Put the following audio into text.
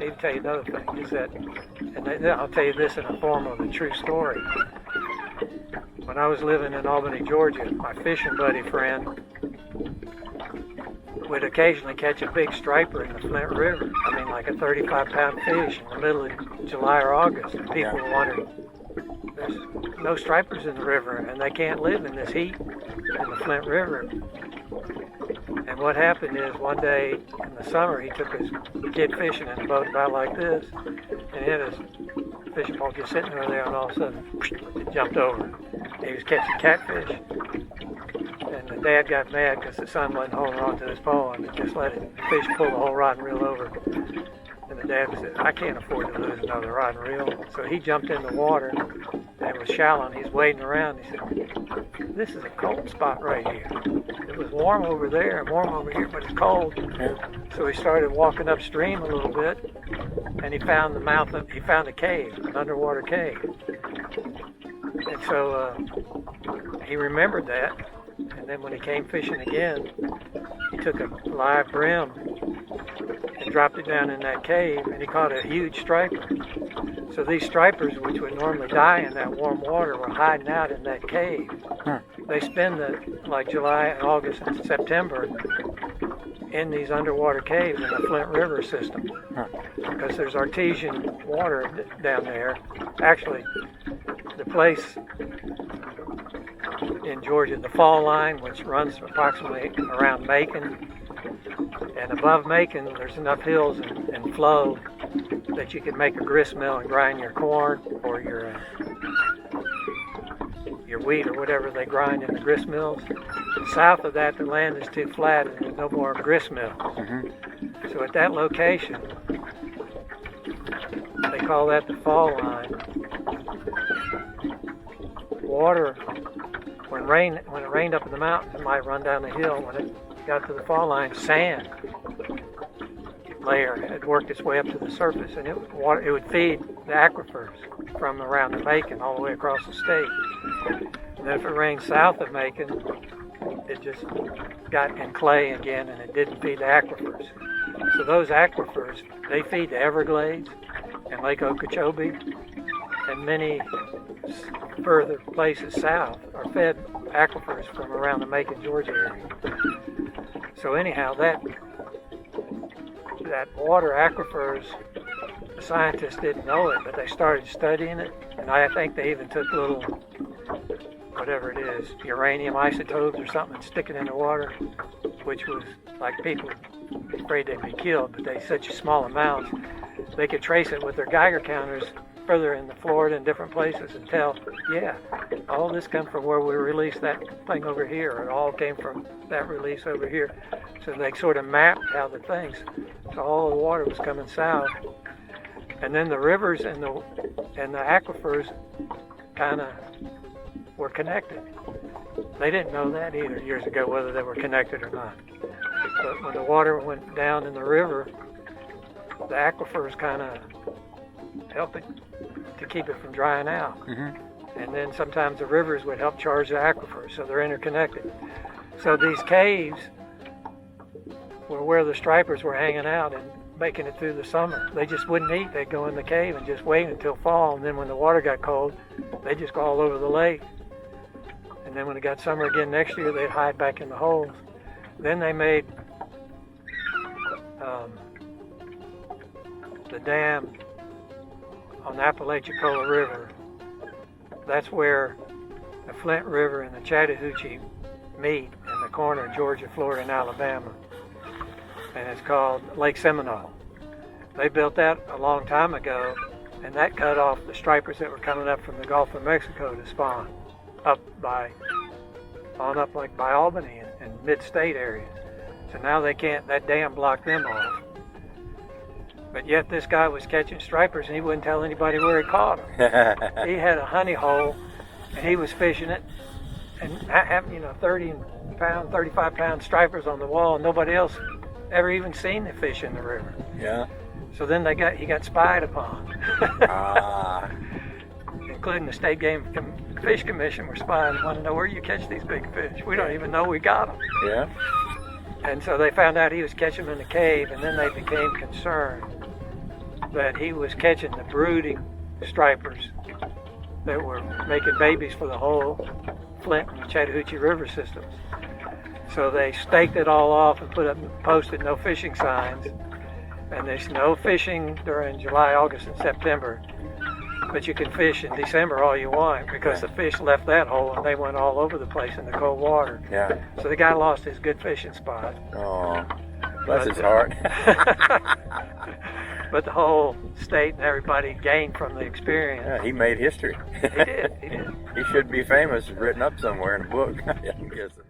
need to tell you another thing, is that, and I'll tell you this in the form of a true story. When I was living in Albany, Georgia, my fishing buddy friend would occasionally catch a big striper in the Flint River. I mean, like a 35-pound fish in the middle of July or August. And people were wondering, there's no stripers in the river, and they can't live in this heat in the Flint River. And what happened is one day in the summer, he took his kid fishing in a boat about like this, and he had his fishing pole just sitting over there, and all of a sudden, it jumped over. He was catching catfish. And the dad got mad because the son wasn't holding on to his pole, and just let the fish pull the whole rod and reel over. And the dad said, I can't afford to lose another rod and reel. So he jumped in the water, and it was shallow, and he's wading around. He said, this is a cold spot right here. It was warm over there and warm over here, but it's cold. So he started walking upstream a little bit, and he found a cave, an underwater cave. And so he remembered that. And then when he came fishing again, he took a live brim and dropped it down in that cave, and he caught a huge striper. So these stripers, which would normally die in that warm water, were hiding out in that cave. They spend like July and August and September in these underwater caves in the Flint River system, because there's artesian water down there. Actually, the place in Georgia, the fall line, which runs approximately around Macon, and above Macon there's enough hills and flow that you can make a grist mill and grind your corn or your wheat or whatever they grind in the grist mills. South of that, the land is too flat and there's no more grist mills. So at that location, they call that the fall line. Water, when it rained up in the mountains, it might run down the hill. When it got to the fall line, sand layer had worked its way up to the surface, and it would feed the aquifers from around the Macon all the way across the state. And then if it rained south of Macon, it just got in clay again, and it didn't feed the aquifers. So those aquifers, they feed the Everglades and Lake Okeechobee, and many further places south are fed aquifers from around the Macon, Georgia area. So anyhow, that water aquifers, the scientists didn't know it, but they started studying it, and I think they even took little, whatever it is, uranium isotopes or something, and stick it in the water, which was like people afraid they'd be killed, but they such small amounts, they could trace it with their Geiger counters further in the Florida and different places and tell, yeah, all this come from where we released that thing over here, or it all came from that release over here. So they sort of mapped how the things, so all the water was coming south. And then the rivers and the aquifers kind of were connected. They didn't know that either years ago, whether they were connected or not. But when the water went down in the river, the aquifers kind of helped it to keep it from drying out. And then sometimes the rivers would help charge the aquifers, so they're interconnected. So these caves were where the stripers were hanging out and making it through the summer. They just wouldn't eat. They'd go in the cave and just wait until fall, and then when the water got cold, they'd just go all over the lake. And then when it got summer again next year, they'd hide back in the holes. Then they made the dam on the Apalachicola River. That's where the Flint River and the Chattahoochee meet in the corner of Georgia, Florida, and Alabama. And it's called Lake Seminole. They built that a long time ago, and that cut off the stripers that were coming up from the Gulf of Mexico to spawn up by Albany and mid-state areas. So now they can't, that dam blocked them off. But yet this guy was catching stripers and he wouldn't tell anybody where he caught them. He had a honey hole and he was fishing it and having 30-pound, 35-pound stripers on the wall, and nobody else ever even seen the fish in the river. Yeah. So then he got spied upon. Including the State Game Fish Commission were spying, want to know where you catch these big fish. We don't even know we got them. Yeah. And so they found out he was catching them in the cave, and then they became concerned that he was catching the brooding stripers that were making babies for the whole Flint and Chattahoochee River systems. So they staked it all off and posted no fishing signs. And there's no fishing during July, August, and September. But you can fish in December all you want because the fish left that hole and they went all over the place in the cold water. Yeah. So the guy lost his good fishing spot. Oh, bless his heart. But the whole state and everybody gained from the experience. Yeah, he made history. He did. He should be famous, written up somewhere in a book, I'm guessing.